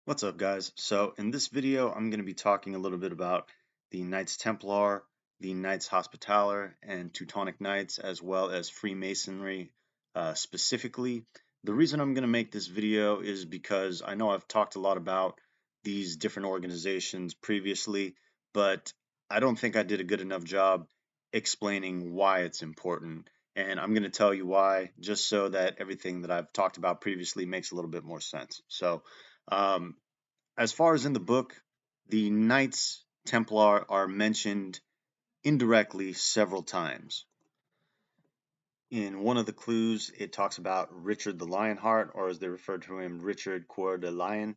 What's up, guys? So in this video, I'm going to be talking a little bit about the Knights Templar, the Knights Hospitaller, and Teutonic Knights, as well as Freemasonry specifically. The reason I'm going to make this video is because I know I've talked a lot about these different organizations previously, but I don't think I did a good enough job explaining why it's important. And I'm going to tell you why, just so that everything that I've talked about previously makes a little bit more sense. So, um, as far as in the book, the Knights Templar are mentioned indirectly several times. In one of the clues, it talks about Richard the Lionheart, or as they refer to him, Richard Coeur de Lion.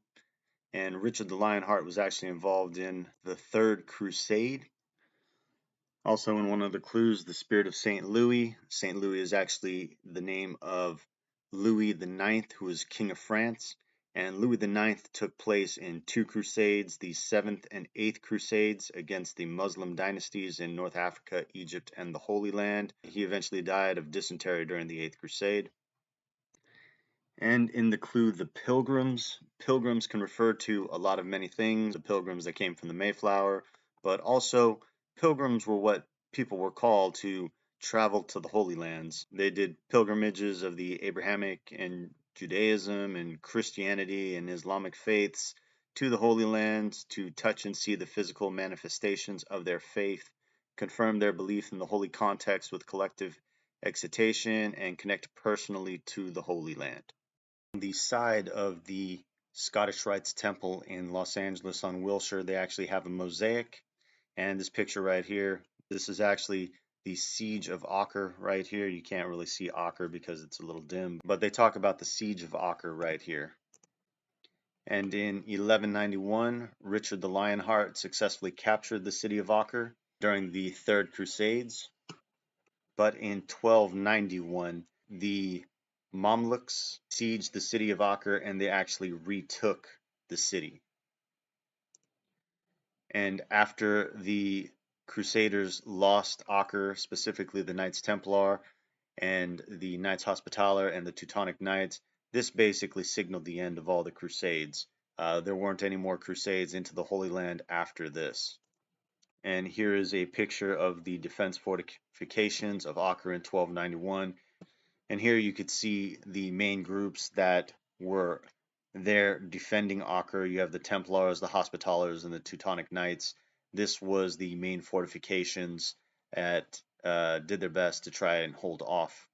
And Richard the Lionheart was actually involved in the Third Crusade. Also, in one of the clues, the spirit of St. Louis. St. Louis is actually the name of Louis IX, who was King of France. And Louis IX took place in two crusades, the 7th and 8th Crusades, against the Muslim dynasties in North Africa, Egypt, and the Holy Land. He eventually died of dysentery during the 8th Crusade. And in the clue, the Pilgrims. Pilgrims can refer to a lot of many things. The Pilgrims that came from the Mayflower, but also Pilgrims were what people were called to travel to the Holy Lands. They did pilgrimages of the Abrahamic and Judaism and Christianity and Islamic faiths to the Holy Lands to touch and see the physical manifestations of their faith, confirm their belief in the holy context with collective excitation, and connect personally to the Holy Land. On the side of the Scottish Rites Temple in Los Angeles on Wilshire, they actually have a mosaic. And this picture right here, this is actually the Siege of Acre right here. You can't really see Acre because it's a little dim, but they talk about the Siege of Acre right here. And in 1191, Richard the Lionheart successfully captured the city of Acre during the Third Crusades. But in 1291, the Mamluks sieged the city of Acre and they actually retook the city. And after the Crusaders lost Acre, specifically the Knights Templar and the Knights Hospitaller and the Teutonic Knights, this basically signaled the end of all the Crusades. There weren't any more Crusades into the Holy Land after this. And here is a picture of the defense fortifications of Acre in 1291. And here you could see the main groups that were there defending Acre. You have the Templars, the Hospitallers, and the Teutonic Knights. This was the main fortifications that did their best to try and hold off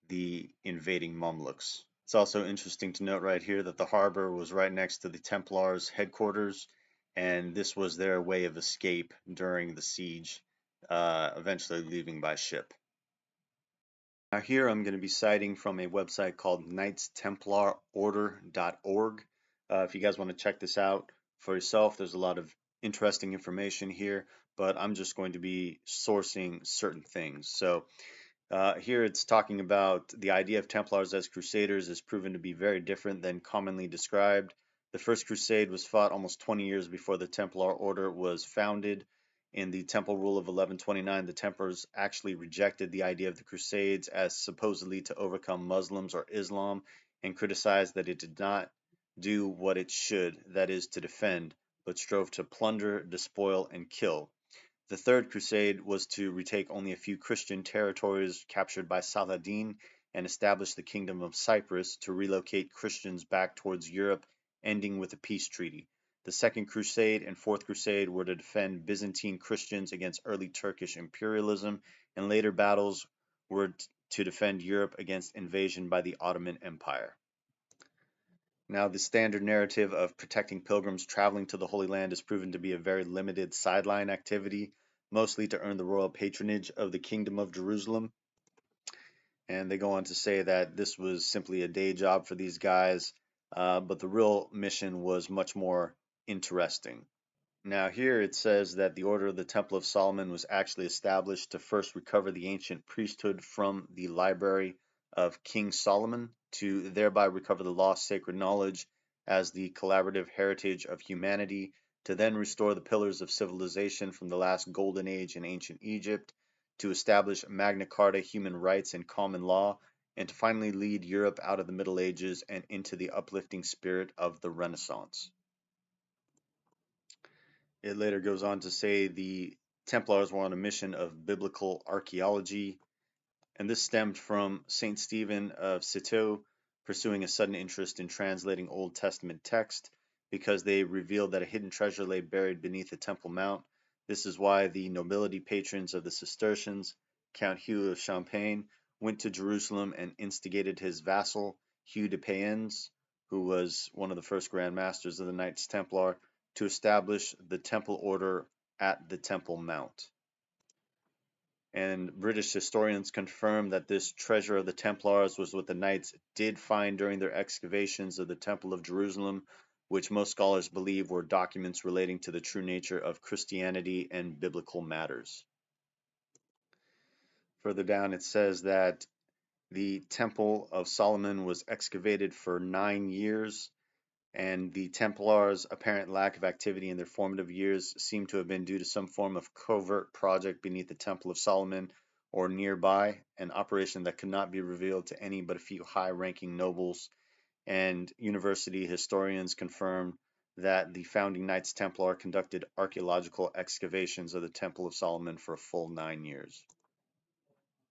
the invading Mamluks. It's also interesting to note right here that the harbor was right next to the Templars' headquarters, and this was their way of escape during the siege, eventually leaving by ship. Now here I'm going to be citing from a website called knightstemplarorder.org. If you guys want to check this out for yourself, there's a lot of interesting information here, but I'm just going to be sourcing certain things. So here it's talking about the idea of Templars as Crusaders is proven to be very different than commonly described. The First Crusade was fought almost 20 years before the Templar Order was founded. In the Temple Rule of 1129, the Templars actually rejected the idea of the Crusades as supposedly to overcome Muslims or Islam and criticized that it did not do what it should, that is, to defend, but strove to plunder, despoil, and kill. The Third Crusade was to retake only a few Christian territories captured by Saladin and establish the Kingdom of Cyprus to relocate Christians back towards Europe, ending with a peace treaty. The Second Crusade and Fourth Crusade were to defend Byzantine Christians against early Turkish imperialism, and later battles were to defend Europe against invasion by the Ottoman Empire. Now, the standard narrative of protecting pilgrims traveling to the Holy Land is proven to be a very limited sideline activity, mostly to earn the royal patronage of the Kingdom of Jerusalem. And they go on to say that this was simply a day job for these guys, but the real mission was much more interesting. Now, here it says that the Order of the Temple of Solomon was actually established to first recover the ancient priesthood from the library of King Solomon, to thereby recover the lost sacred knowledge as the collaborative heritage of humanity, to then restore the pillars of civilization from the last golden age in ancient Egypt, to establish Magna Carta human rights and common law, and to finally lead Europe out of the Middle Ages and into the uplifting spirit of the Renaissance. It later goes on to say the Templars were on a mission of biblical archaeology, and this stemmed from Saint Stephen of Citeaux pursuing a sudden interest in translating Old Testament text because they revealed that a hidden treasure lay buried beneath the Temple Mount. This is why the nobility patrons of the Cistercians, Count Hugh of Champagne, went to Jerusalem and instigated his vassal, Hugh de Payens, who was one of the first Grand Masters of the Knights Templar, to establish the Temple Order at the Temple Mount. And British historians confirm that this treasure of the Templars was what the Knights did find during their excavations of the Temple of Jerusalem, which most scholars believe were documents relating to the true nature of Christianity and biblical matters. Further down, it says that the Temple of Solomon was excavated for 9 years, and the Templars' apparent lack of activity in their formative years seemed to have been due to some form of covert project beneath the Temple of Solomon or nearby, an operation that could not be revealed to any but a few high-ranking nobles. And university historians confirm that the founding Knights Templar conducted archaeological excavations of the Temple of Solomon for a full 9 years.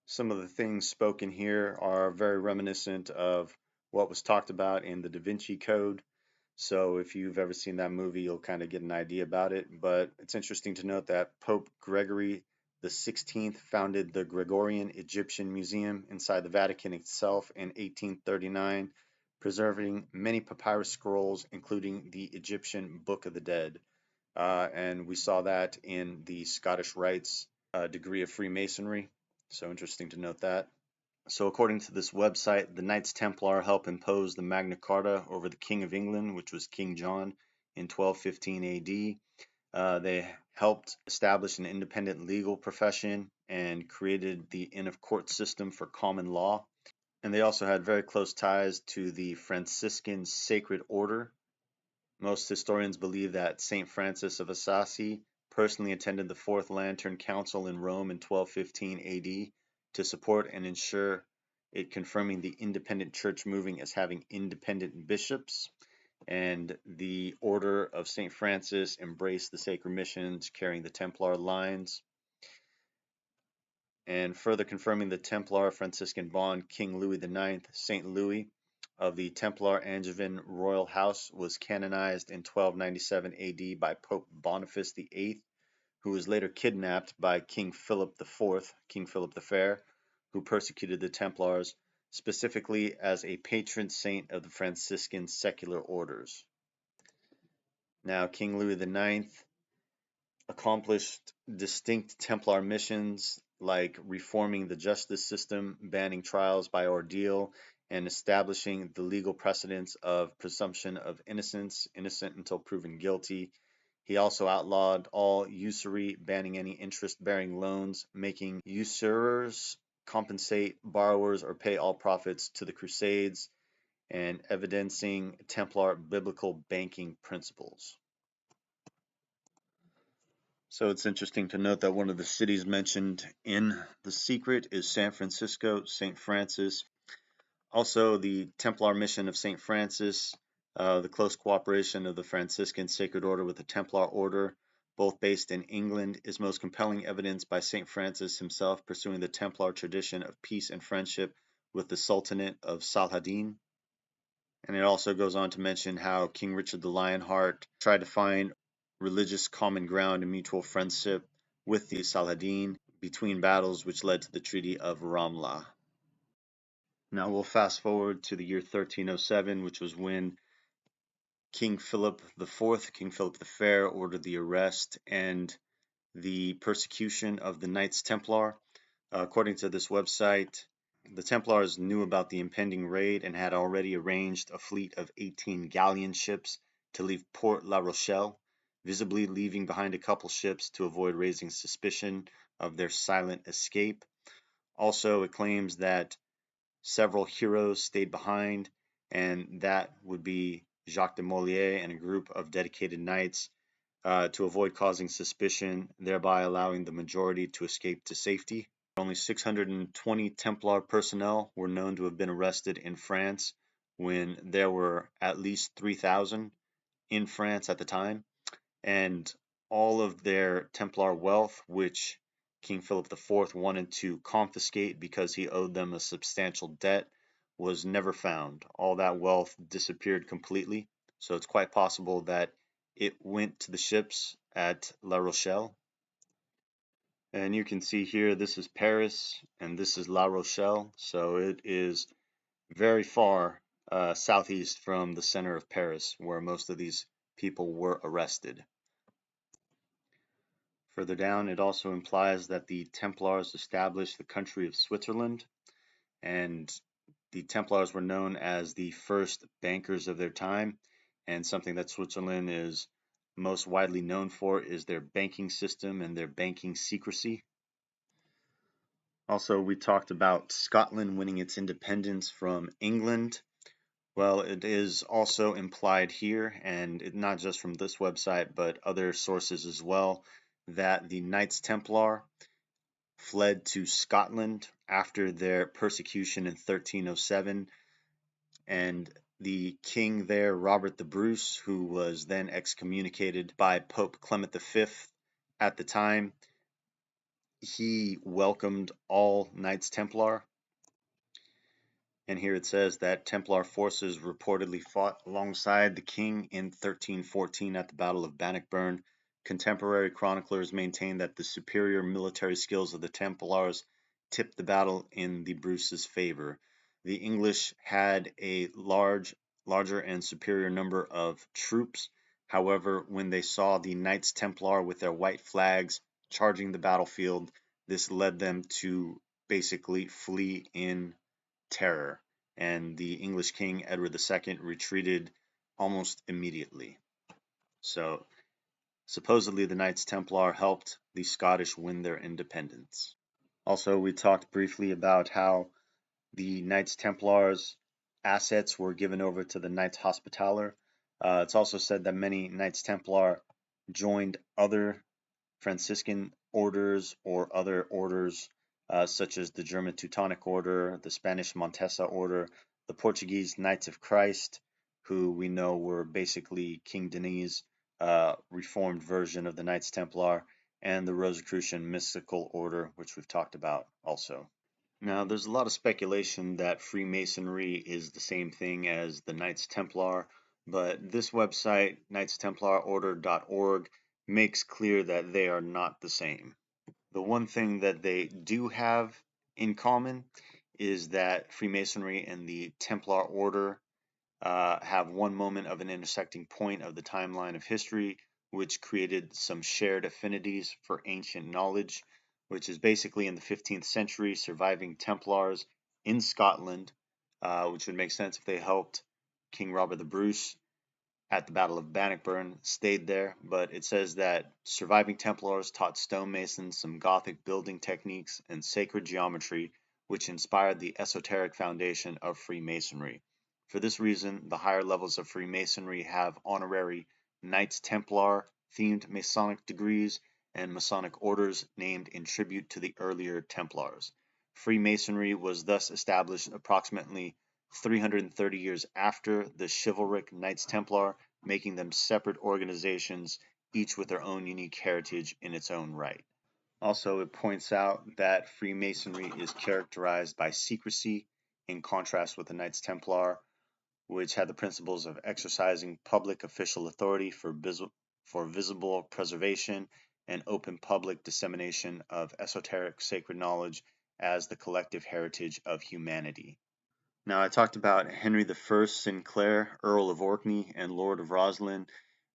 Some of the things spoken here are very reminiscent of what was talked about in the Da Vinci Code. So if you've ever seen that movie, you'll kind of get an idea about it. But it's interesting to note that Pope Gregory the 16th founded the Gregorian Egyptian Museum inside the Vatican itself in 1839, preserving many papyrus scrolls, including the Egyptian Book of the Dead. And we saw that in the Scottish Rites degree of Freemasonry. So interesting to note that. So according to this website, the Knights Templar helped impose the Magna Carta over the King of England, which was King John, in 1215 AD. They helped establish an independent legal profession and created the Inn of Court system for common law. And they also had very close ties to the Franciscan Sacred Order. Most historians believe that Saint Francis of Assisi personally attended the Fourth Lantern Council in Rome in 1215 AD to support and ensure it, confirming the independent church moving as having independent bishops. And the Order of St. Francis embraced the sacred missions carrying the Templar lines. And further confirming the Templar Franciscan bond, King Louis IX, St. Louis of the Templar Angevin royal house, was canonized in 1297 AD by Pope Boniface VIII, who was later kidnapped by King Philip IV, King Philip the Fair, who persecuted the Templars, specifically as a patron saint of the Franciscan secular orders. Now, King Louis IX accomplished distinct Templar missions like reforming the justice system, banning trials by ordeal, and establishing the legal precedents of presumption of innocence, innocent until proven guilty. He also outlawed all usury, banning any interest-bearing loans, making usurers compensate borrowers or pay all profits to the Crusades, and evidencing Templar biblical banking principles. So it's interesting to note that one of the cities mentioned in The Secret is San Francisco, St. Francis. Also, the Templar mission of St. Francis, the close cooperation of the Franciscan Sacred Order with the Templar Order, both based in England, is most compelling evidence by St. Francis himself pursuing the Templar tradition of peace and friendship with the Sultanate of Saladin. And it also goes on to mention how King Richard the Lionheart tried to find religious common ground and mutual friendship with the Saladin between battles, which led to the Treaty of Ramla. Now we'll fast forward to the year 1307, which was when King Philip IV, King Philip the Fair, ordered the arrest and the persecution of the Knights Templar. According to this website, the Templars knew about the impending raid and had already arranged a fleet of 18 galleon ships to leave Port La Rochelle, visibly leaving behind a couple ships to avoid raising suspicion of their silent escape. Also, it claims that several heroes stayed behind, and that would be Jacques de Molay and a group of dedicated knights to avoid causing suspicion, thereby allowing the majority to escape to safety. Only 620 Templar personnel were known to have been arrested in France when there were at least 3,000 in France at the time. And all of their Templar wealth, which King Philip IV wanted to confiscate because he owed them a substantial debt, was never found. All that wealth disappeared completely. So it's quite possible that it went to the ships at La Rochelle. And you can see here, this is Paris and this is La Rochelle. So it is very far southeast from the center of Paris, where most of these people were arrested. Further down, it also implies that the Templars established the country of Switzerland, and the Templars were known as the first bankers of their time. And something that Switzerland is most widely known for is their banking system and their banking secrecy. Also, we talked about Scotland winning its independence from England. Well, it is also implied here, and not just from this website, but other sources as well, that the Knights Templar fled to Scotland after their persecution in 1307, and the king there, Robert the Bruce, who was then excommunicated by Pope Clement V at the time, he welcomed all Knights Templar. And here it says that Templar forces reportedly fought alongside the king in 1314 at the Battle of Bannockburn. Contemporary chroniclers maintain that the superior military skills of the Templars tipped the battle in the Bruce's favor. The English had a larger and superior number of troops. However, when they saw the Knights Templar with their white flags charging the battlefield, this led them to basically flee in terror, and the English king Edward II retreated almost immediately. So supposedly the Knights Templar helped the Scottish win their independence. Also, we talked briefly about how the Knights Templars assets were given over to the Knights Hospitaller. It's also said that many Knights Templar joined other Franciscan orders or other orders such as the German Teutonic Order, the Spanish Montesa Order, the Portuguese Knights of Christ, who we know were basically King Denis' reformed version of the Knights Templar, and the Rosicrucian Mystical Order, which we've talked about also. Now, there's a lot of speculation that Freemasonry is the same thing as the Knights Templar, but this website, knightstemplarorder.org, makes clear that they are not the same. The one thing that they do have in common is that Freemasonry and the Templar Order have one moment of an intersecting point of the timeline of history, which created some shared affinities for ancient knowledge, which is basically in the 15th century, surviving Templars in Scotland, which would make sense if they helped King Robert the Bruce at the Battle of Bannockburn, stayed there, but it says that surviving Templars taught stonemasons some Gothic building techniques and sacred geometry, which inspired the esoteric foundation of Freemasonry. For this reason, the higher levels of Freemasonry have honorary Knights Templar themed Masonic degrees and Masonic orders named in tribute to the earlier Templars. Freemasonry was thus established approximately 330 years after the chivalric Knights Templar, making them separate organizations, each with their own unique heritage in its own right. Also, it points out that Freemasonry is characterized by secrecy, in contrast with the Knights Templar, which had the principles of exercising public official authority for visible preservation and open public dissemination of esoteric sacred knowledge as the collective heritage of humanity. Now, I talked about Henry I Sinclair, Earl of Orkney and Lord of Roslin,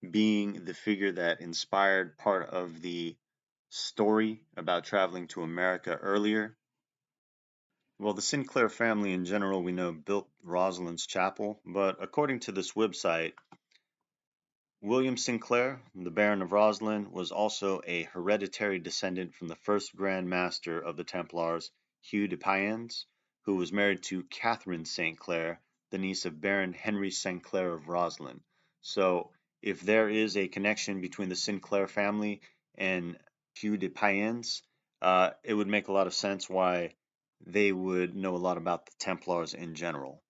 being the figure that inspired part of the story about traveling to America earlier. Well, the Sinclair family in general, we know, built Roslyn's Chapel, but according to this website, William Sinclair, the Baron of Roslin, was also a hereditary descendant from the first Grand Master of the Templars, Hugh de Payens, who was married to Catherine St. Clair, the niece of Baron Henry St. Clair of Roslin. So, if there is a connection between the Sinclair family and Hugh de Payens, it would make a lot of sense why they would know a lot about the Templars in general.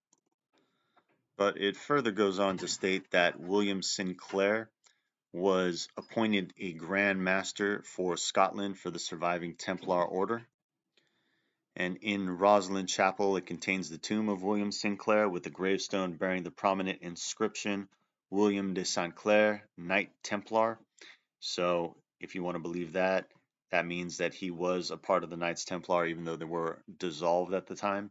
But it further goes on to state that William Sinclair was appointed a Grand Master for Scotland for the surviving Templar order. And in Rosslyn Chapel, it contains the tomb of William Sinclair with a gravestone bearing the prominent inscription, William de St. Clair, Knight Templar. So, if you want to believe that, that means that he was a part of the Knights Templar, even though they were dissolved at the time.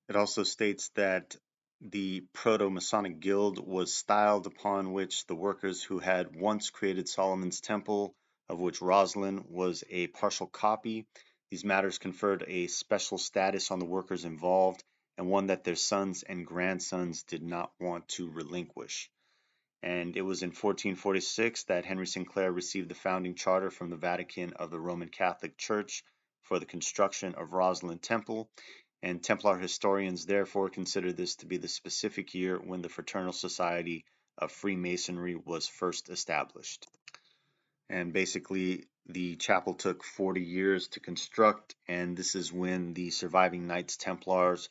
It also states that the Proto-Masonic Guild was styled upon which the workers who had once created Solomon's Temple, of which Rosslyn was a partial copy. These matters conferred a special status on the workers involved, and one that their sons and grandsons did not want to relinquish. And it was in 1446 that Henry Sinclair received the founding charter from the Vatican of the Roman Catholic Church for the construction of Rosslyn Temple, and Templar historians therefore consider this to be the specific year when the Fraternal Society of Freemasonry was first established. And basically, the chapel took 40 years to construct, and this is when the surviving Knights Templars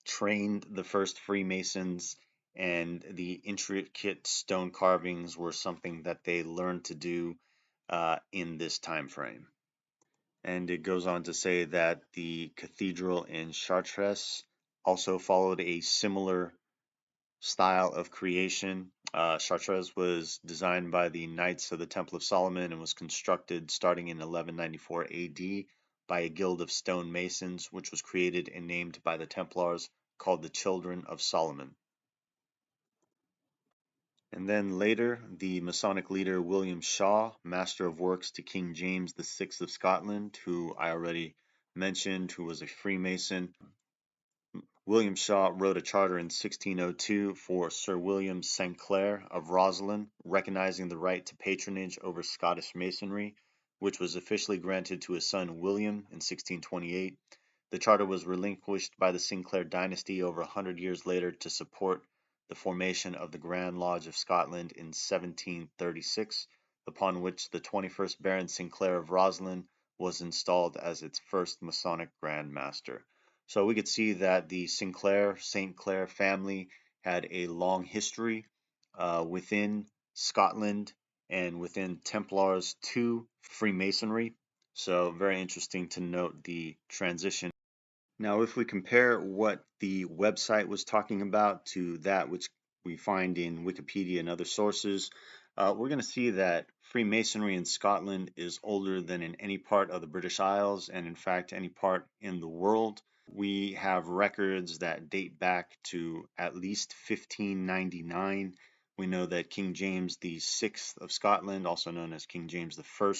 trained the first Freemasons, and the intricate stone carvings were something that they learned to do in this time frame. And it goes on to say that the cathedral in Chartres also followed a similar style of creation. Chartres was designed by the Knights of the Temple of Solomon and was constructed starting in 1194 AD by a guild of stone masons, which was created and named by the Templars, called the Children of Solomon. And then later, the Masonic leader William Shaw, Master of Works to King James VI of Scotland, who I already mentioned, who was a Freemason. William Shaw wrote a charter in 1602 for Sir William St. Clair of Rosslyn, recognizing the right to patronage over Scottish Masonry, which was officially granted to his son William in 1628. The charter was relinquished by the Sinclair dynasty over 100 years later to support the formation of the Grand Lodge of Scotland in 1736, upon which the 21st Baron Sinclair of Rosslyn was installed as its first Masonic Grand Master. So we could see that the Sinclair, St. Clair family had a long history within Scotland and within Templars to Freemasonry. So very interesting to note the transition. Now, if we compare what the website was talking about to that which we find in Wikipedia and other sources, we're going to see that Freemasonry in Scotland is older than in any part of the British Isles and, in fact, any part in the world. We have records that date back to at least 1599. We know that King James VI of Scotland, also known as King James I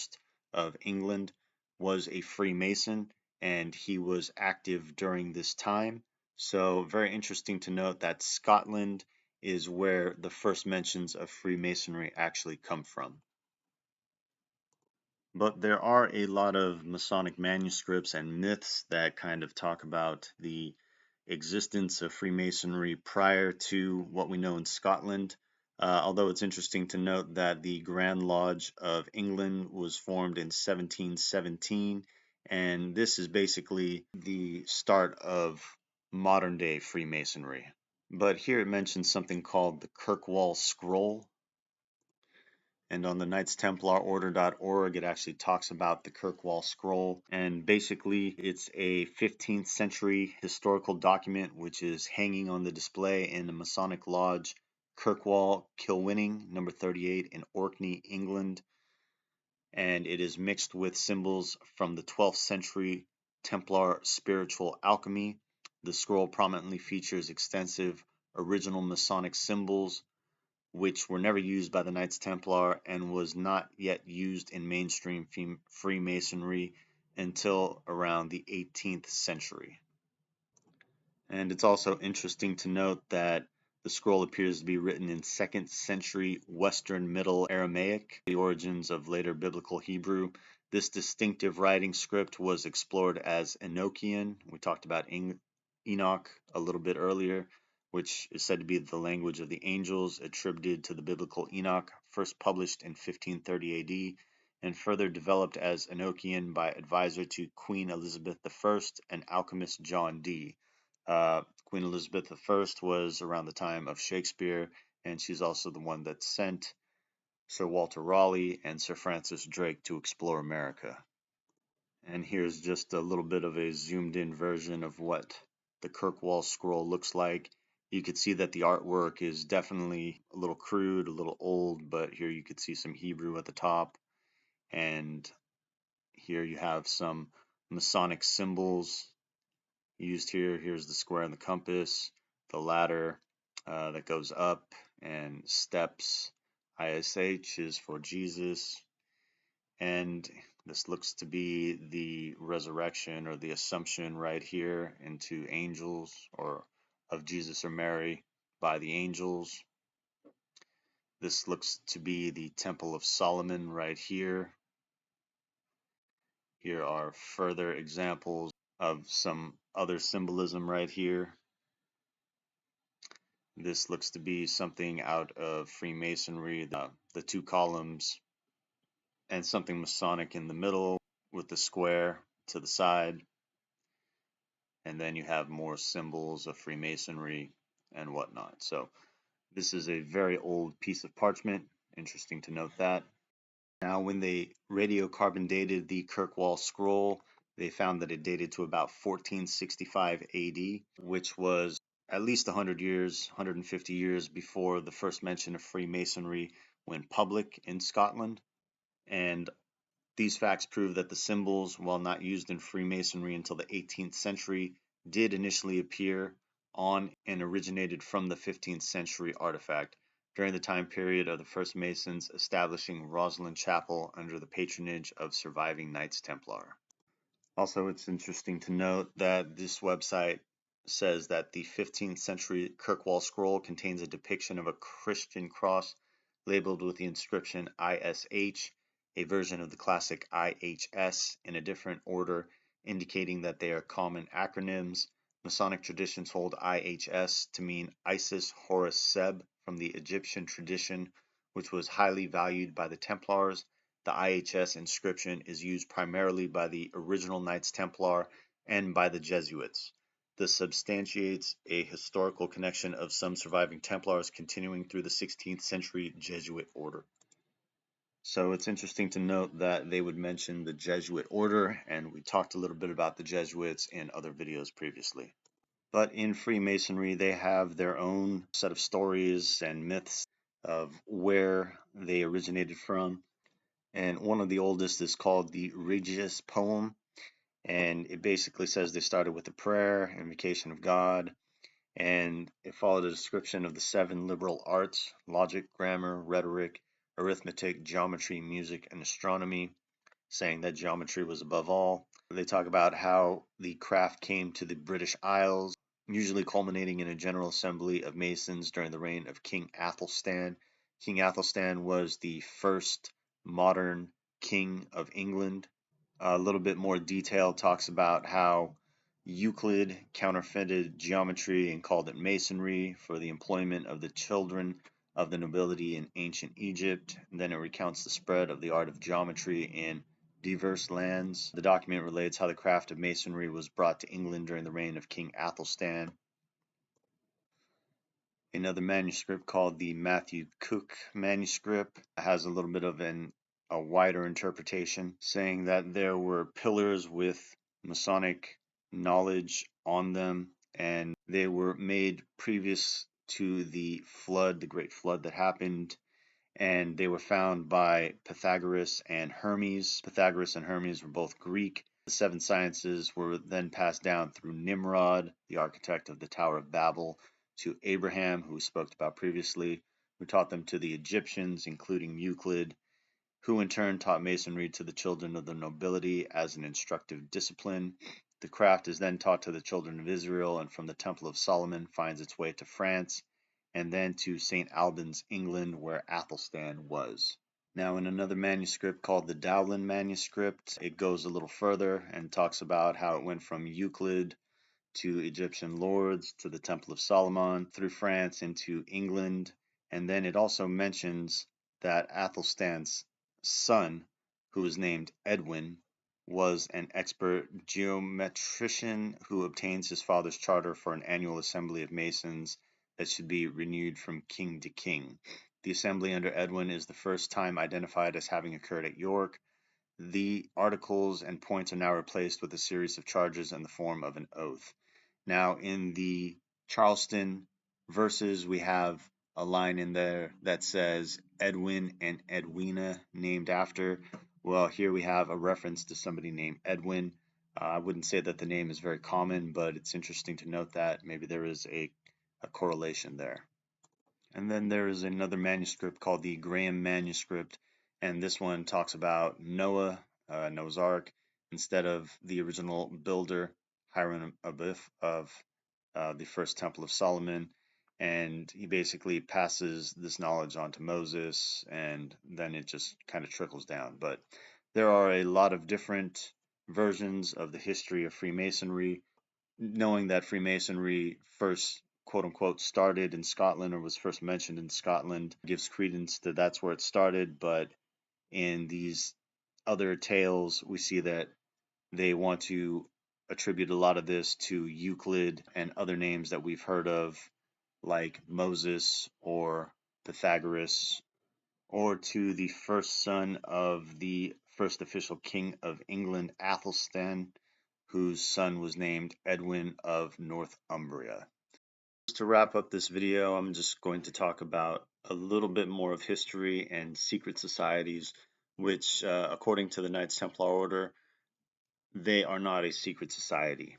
of England, was a Freemason, and he was active during this time. So very interesting to note that Scotland is where the first mentions of Freemasonry actually come from. But there are a lot of Masonic manuscripts and myths that kind of talk about the existence of Freemasonry prior to what we know in Scotland. Although it's interesting to note that the Grand Lodge of England was formed in 1717, and this is basically the start of modern day Freemasonry. But here it mentions something called the Kirkwall Scroll, and on the Knights Templar Order.org, it actually talks about the Kirkwall Scroll. And basically, it's a 15th century historical document which is hanging on the display in the Masonic Lodge, Kirkwall, Kilwinning, number 38 in Orkney, England. And it is mixed with symbols from the 12th century Templar spiritual alchemy. The scroll prominently features extensive original Masonic symbols, which were never used by the Knights Templar and was not yet used in mainstream Freemasonry until around the 18th century. And it's also interesting to note that the scroll appears to be written in 2nd century Western Middle Aramaic, the origins of later Biblical Hebrew. This distinctive writing script was explored as Enochian. We talked about Enoch a little bit earlier, which is said to be the language of the angels, attributed to the biblical Enoch, first published in 1530 AD, and further developed as Enochian by advisor to Queen Elizabeth I and alchemist John Dee. Queen Elizabeth I was around the time of Shakespeare, and she's also the one that sent Sir Walter Raleigh, and Sir Francis Drake to explore America. And here's just a little bit of a zoomed in version of what the Kirkwall scroll looks like. You could see that the artwork is definitely a little crude, a little old, but here you could see some Hebrew at the top. And here you have some Masonic symbols used here. Here's the square and the compass, the ladder that goes up, and steps. ISH is for Jesus. And this looks to be the resurrection or the assumption right here into angels or of Jesus or Mary by the angels. This looks to be the Temple of Solomon right here. Here are further examples of some other symbolism right here. This looks to be something out of Freemasonry, the two columns, and something Masonic in the middle with the square to the side. And then you have more symbols of Freemasonry and whatnot. So this is a very old piece of parchment. Interesting to note that. Now, when they radiocarbon dated the Kirkwall scroll, they found that it dated to about 1465 AD, which was at least 100 years, 150 years before the first mention of Freemasonry went public in Scotland. And these facts prove that the symbols, while not used in Freemasonry until the 18th century, did initially appear on and originated from the 15th century artifact during the time period of the first Masons establishing Rosslyn Chapel under the patronage of surviving Knights Templar. Also, it's interesting to note that this website says that the 15th century Kirkwall scroll contains a depiction of a Christian cross labeled with the inscription ISH, a version of the classic IHS in a different order, indicating that they are common acronyms. Masonic traditions hold IHS to mean Isis Horus Seb from the Egyptian tradition, which was highly valued by the Templars. The IHS inscription is used primarily by the original Knights Templar and by the Jesuits. This substantiates a historical connection of some surviving Templars continuing through the 16th century Jesuit order. So it's interesting to note that they would mention the Jesuit order, and we talked a little bit about the Jesuits in other videos previously. But in Freemasonry, they have their own set of stories and myths of where they originated from. And one of the oldest is called the Regius Poem, and it basically says they started with a prayer, invocation of God, and it followed a description of the 7 liberal arts: logic, grammar, rhetoric, arithmetic, geometry, music, and astronomy, saying that geometry was above all. They talk about how the craft came to the British Isles, usually culminating in a general assembly of Masons during the reign of King Athelstan. King Athelstan was the first modern king of England. A little bit more detail talks about how Euclid counterfeited geometry and called it masonry for the employment of the children of the nobility in ancient Egypt. And then it recounts the spread of the art of geometry in diverse lands. The document relates how the craft of masonry was brought to England during the reign of King Athelstan. Another manuscript called the Matthew Cook manuscript has a little bit of a wider interpretation, saying that there were pillars with Masonic knowledge on them, and they were made previous to the flood, the great flood that happened, and they were found by Pythagoras and Hermes. Pythagoras and Hermes were both Greek. The 7 sciences were then passed down through Nimrod, the architect of the Tower of Babel, to Abraham, who we spoke about previously, who taught them to the Egyptians, including Euclid, who in turn taught masonry to the children of the nobility as an instructive discipline. The craft is then taught to the children of Israel, and from the Temple of Solomon finds its way to France, and then to St. Albans, England, where Athelstan was. Now, in another manuscript called the Dowland manuscript, it goes a little further and talks about how it went from Euclid to Egyptian lords to the Temple of Solomon, through France into England, and then it also mentions that Athelstan's son, who was named Edwin, was an expert geometrician who obtains his father's charter for an annual assembly of Masons that should be renewed from king to king. The assembly under Edwin is the first time identified as having occurred at York. The articles and points are now replaced with a series of charges in the form of an oath. Now, in the Charleston verses, we have a line in there that says Edwin and Edwina named after. Well, here we have a reference to somebody named Edwin. I wouldn't say that the name is very common, but it's interesting to note that maybe there is a correlation there. And then there is another manuscript called the Graham Manuscript, and this one talks about Noah, Noah's Ark, instead of the original builder, Hiram Abiff, of the first Temple of Solomon. And he basically passes this knowledge on to Moses, and then it just kind of trickles down. But there are a lot of different versions of the history of Freemasonry, knowing that Freemasonry first quote unquote started in Scotland or was first mentioned in Scotland gives credence to that's where it started, but in these other tales we see that they want to attribute a lot of this to Euclid and other names that we've heard of, like Moses or Pythagoras, or to the first son of the first official king of England, Athelstan, whose son was named Edwin of Northumbria. To wrap up this video, I'm just going to talk about a little bit more of history and secret societies, which, according to the Knights Templar Order, they are not a secret society.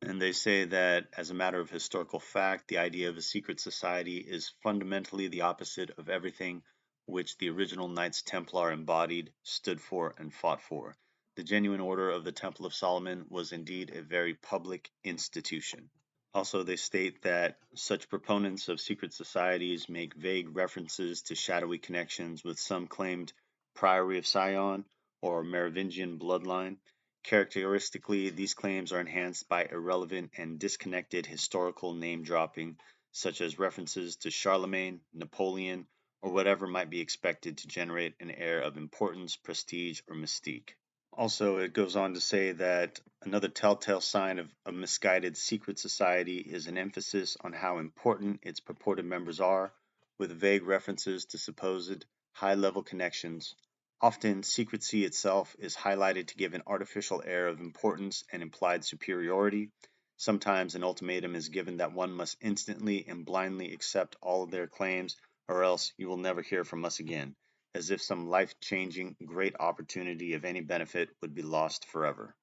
And they say that, as a matter of historical fact, the idea of a secret society is fundamentally the opposite of everything which the original Knights Templar embodied, stood for, and fought for. The genuine Order of the Temple of Solomon was indeed a very public institution. Also, they state that such proponents of secret societies make vague references to shadowy connections with some claimed Priory of Sion or Merovingian bloodline. Characteristically, these claims are enhanced by irrelevant and disconnected historical name-dropping, such as references to Charlemagne, Napoleon, or whatever might be expected to generate an air of importance, prestige, or mystique. Also, it goes on to say that another telltale sign of a misguided secret society is an emphasis on how important its purported members are, with vague references to supposed high-level connections. Often, secrecy itself is highlighted to give an artificial air of importance and implied superiority. Sometimes an ultimatum is given that one must instantly and blindly accept all of their claims, or else you will never hear from us again, as if some life-changing great opportunity of any benefit would be lost forever.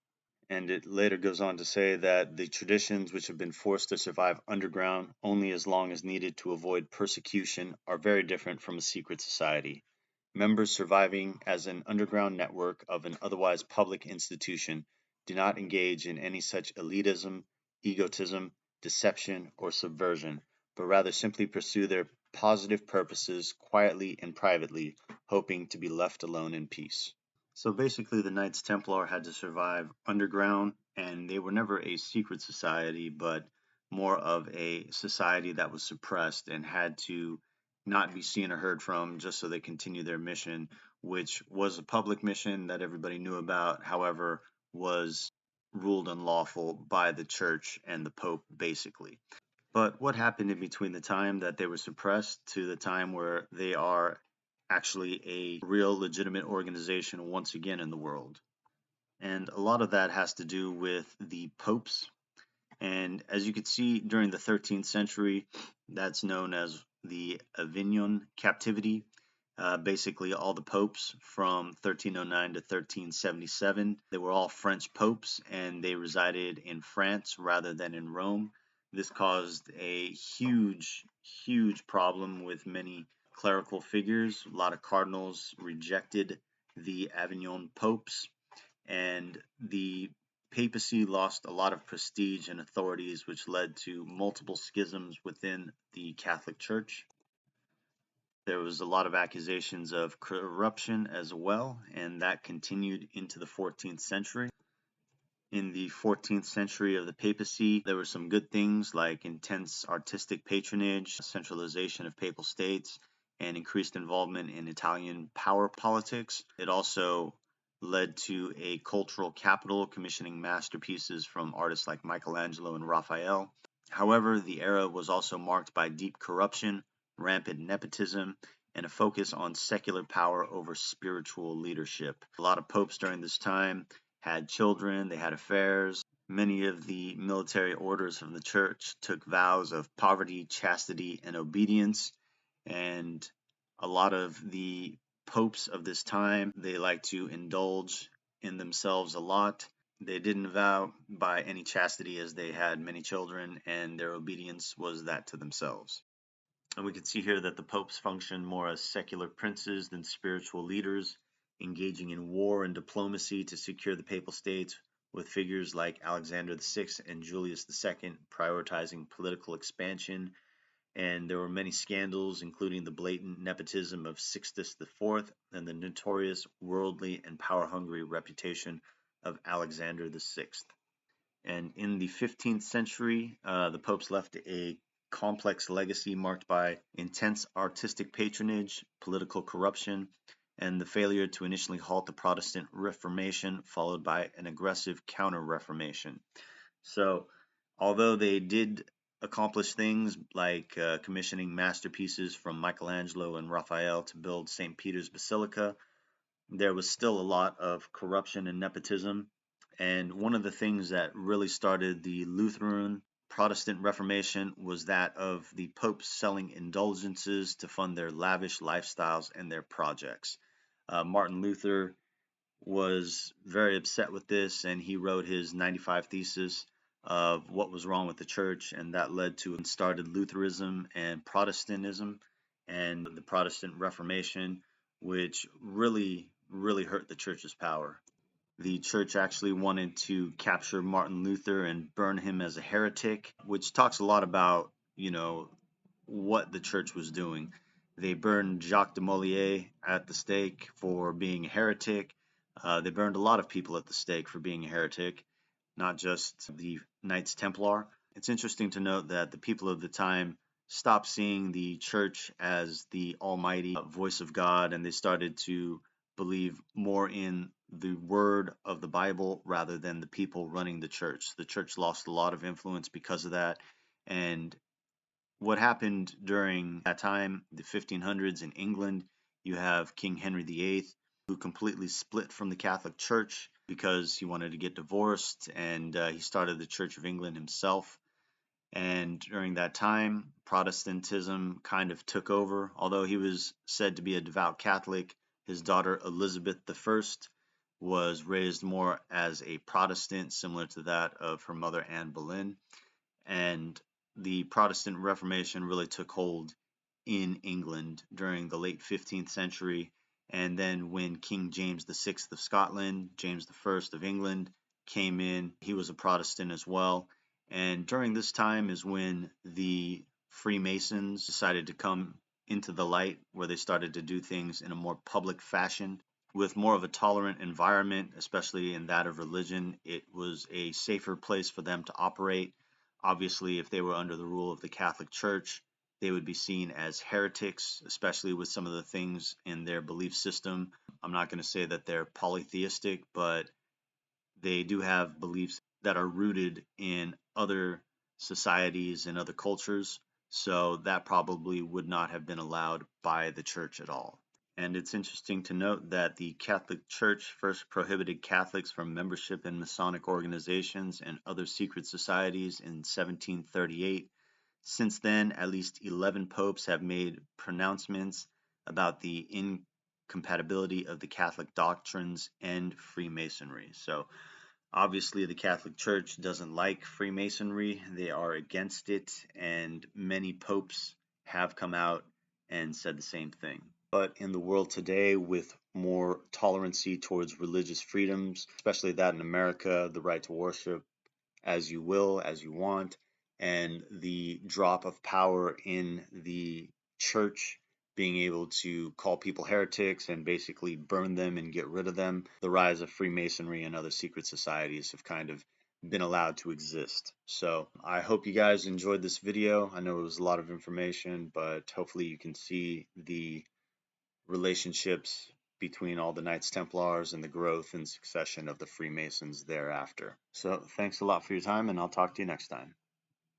And it later goes on to say that the traditions which have been forced to survive underground only as long as needed to avoid persecution are very different from a secret society. Members surviving as an underground network of an otherwise public institution do not engage in any such elitism, egotism, deception, or subversion, but rather simply pursue their positive purposes quietly and privately, hoping to be left alone in peace. So basically, the Knights Templar had to survive underground, and they were never a secret society, but more of a society that was suppressed and had to not be seen or heard from just so they continued their mission, which was a public mission that everybody knew about, however, was ruled unlawful by the church and the Pope, basically. But what happened in between the time that they were suppressed to the time where they are actually a real legitimate organization once again in the world? And a lot of that has to do with the popes. And as you can see, during the 13th century, that's known as the Avignon captivity. Basically, all the popes from 1309 to 1377, they were all French popes, and they resided in France rather than in Rome. This caused a huge, huge problem with many clerical figures. A lot of cardinals rejected the Avignon popes, and the papacy lost a lot of prestige and authorities, which led to multiple schisms within the Catholic Church. There was a lot of accusations of corruption as well, and that continued into the 14th century. In the 14th century of the papacy, there were some good things like intense artistic patronage, centralization of papal states, and increased involvement in Italian power politics. It also led to a cultural capital, commissioning masterpieces from artists like Michelangelo and Raphael. However, the era was also marked by deep corruption, rampant nepotism, and a focus on secular power over spiritual leadership. A lot of popes during this time had children, they had affairs. Many of the military orders from the church took vows of poverty, chastity, and obedience. And a lot of the popes of this time, they like to indulge in themselves a lot. They didn't vow by any chastity as they had many children, and their obedience was that to themselves. And we can see here that the popes functioned more as secular princes than spiritual leaders, engaging in war and diplomacy to secure the papal states, with figures like Alexander VI and Julius II prioritizing political expansion. And there were many scandals, including the blatant nepotism of Sixtus IV and the notorious worldly and power-hungry reputation of Alexander VI. And in the 15th century, the popes left a complex legacy marked by intense artistic patronage, political corruption, and the failure to initially halt the Protestant Reformation, followed by an aggressive counter-Reformation. So, although they did accomplish things like commissioning masterpieces from Michelangelo and Raphael to build St. Peter's Basilica, there was still a lot of corruption and nepotism. And one of the things that really started the Lutheran Protestant Reformation was that of the popes selling indulgences to fund their lavish lifestyles and their projects. Martin Luther was very upset with this, and he wrote his 95 Thesis of what was wrong with the church, and that led to and started Lutheranism and Protestantism and the Protestant Reformation, which really hurt the church's power. The church actually wanted to capture Martin Luther and burn him as a heretic, which talks a lot about, what the church was doing. They burned Jacques de Molay at the stake for being a heretic. They burned a lot of people at the stake for being a heretic, not just the Knights Templar. It's interesting to note that the people of the time stopped seeing the church as the almighty voice of God, and they started to believe more in the word of the Bible rather than the people running the church. The church lost a lot of influence because of that. And what happened during that time, the 1500s in England, you have King Henry VIII, who completely split from the Catholic Church because he wanted to get divorced, and he started the Church of England himself. And during that time, Protestantism kind of took over. Although he was said to be a devout Catholic, his daughter Elizabeth I was raised more as a Protestant, similar to that of her mother Anne Boleyn. And the Protestant Reformation really took hold in England during the late 15th century. And then when King James VI of Scotland, James I of England came in, he was a Protestant as well. And during this time is when the Freemasons decided to come into the light, where they started to do things in a more public fashion with more of a tolerant environment, especially in that of religion. It was a safer place for them to operate. Obviously, if they were under the rule of the Catholic Church, they would be seen as heretics, especially with some of the things in their belief system. I'm not going to say that they're polytheistic, but they do have beliefs that are rooted in other societies and other cultures. So that probably would not have been allowed by the church at all. And it's interesting to note that the Catholic Church first prohibited Catholics from membership in Masonic organizations and other secret societies in 1738. Since then, at least 11 popes have made pronouncements about the incompatibility of the Catholic doctrines and Freemasonry. So obviously, the Catholic Church doesn't like Freemasonry. They are against it, and many popes have come out and said the same thing. But in the world today, with more tolerancy towards religious freedoms, especially that in America, the right to worship as you will, as you want, and the drop of power in the church being able to call people heretics and basically burn them and get rid of them, the rise of Freemasonry and other secret societies have kind of been allowed to exist. So I hope you guys enjoyed this video. I know it was a lot of information, but hopefully you can see the relationships between all the Knights Templars and the growth and succession of the Freemasons thereafter. So thanks a lot for your time, and I'll talk to you next time.